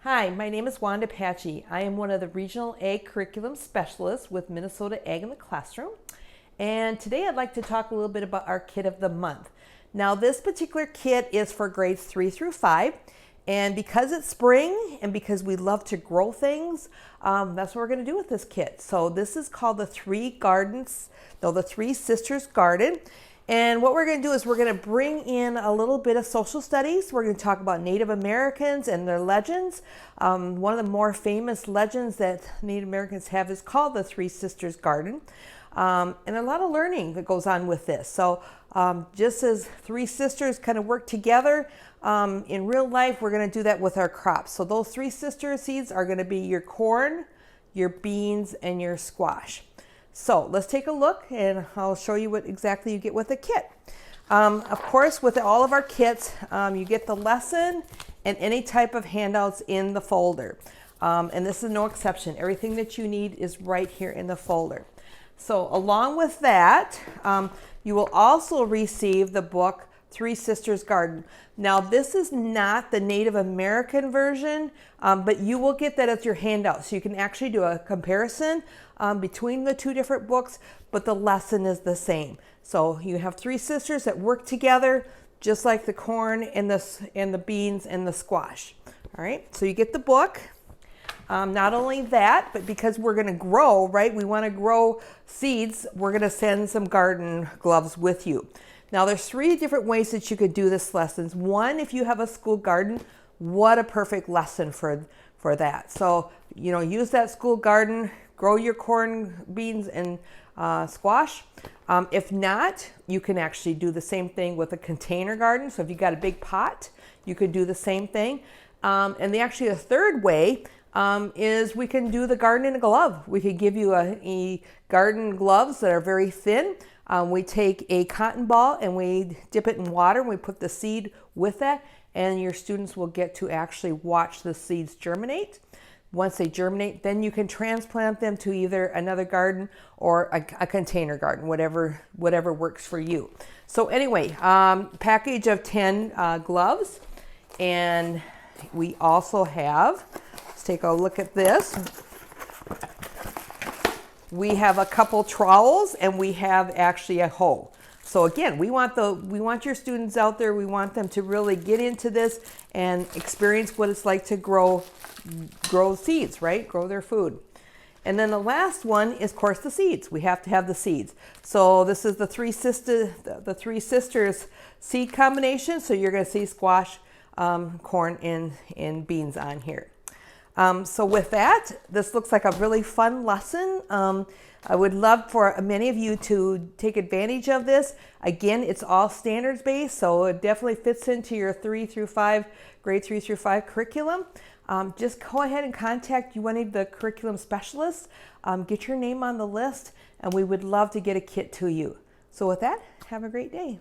Hi, my name is Wanda Patchy. I am one of the Regional Ag Curriculum Specialists with Minnesota Ag in the Classroom. And today I'd like to talk a little bit about our kit of the month. Now this particular kit is for grades 3 through 5. And because it's spring and because we love to grow things, that's what we're going to do with this kit. So this is called the Three Sisters Garden. And what we're going to do is we're going to bring in a little bit of social studies. We're going to talk about Native Americans and their legends. One of the more famous legends that Native Americans have is called the Three Sisters Garden. And a lot of learning that goes on with this. So just as three sisters kind of work together, in real life, we're going to do that with our crops. So those three sister seeds are going to be your corn, your beans, and your squash. So let's take a look and I'll show you what exactly you get with the kit. Of course, with all of our kits, you get the lesson and any type of handouts in the folder. And this is no exception. Everything that you need is right here in the folder. So along with that, you will also receive the book Three Sisters Garden. Now this is not the Native American version, but you will get that as your handout. So you can actually do a comparison between the two different books, but the lesson is the same. So you have three sisters that work together, just like the corn and the beans and the squash. All right, so you get the book. Not only that, but because we're going to grow, right? We want to grow seeds. We're going to send some garden gloves with you. Now there's three different ways that you could do this lessons. One, if you have a school garden, what a perfect lesson for that. So, use that school garden, grow your corn, beans, and squash. If not, you can actually do the same thing with a container garden. So if you got a big pot, you could do the same thing. And a third way is we can do the garden in a glove. We could give you a garden gloves that are very thin. We take a cotton ball and we dip it in water and we put the seed with that, and your students will get to actually watch the seeds germinate. Once they germinate, then you can transplant them to either another garden or a container garden, whatever works for you. So anyway, package of 10 gloves, and we also have, let's take a look at this. We have a couple trowels and we have actually a hoe. So again, we want your students out there. We want them to really get into this and experience what it's like to grow seeds, right? Grow their food. And then the last one is, of course, the seeds. We have to have the seeds. So this is the three sisters seed combination. So you're going to see squash, corn, and beans on here. So with that, this looks like a really fun lesson. I would love for many of you to take advantage of this. Again, it's all standards based, so it definitely fits into your grade 3 through 5 curriculum. Just go ahead and contact one of the curriculum specialists, get your name on the list, and we would love to get a kit to you. So with that, have a great day.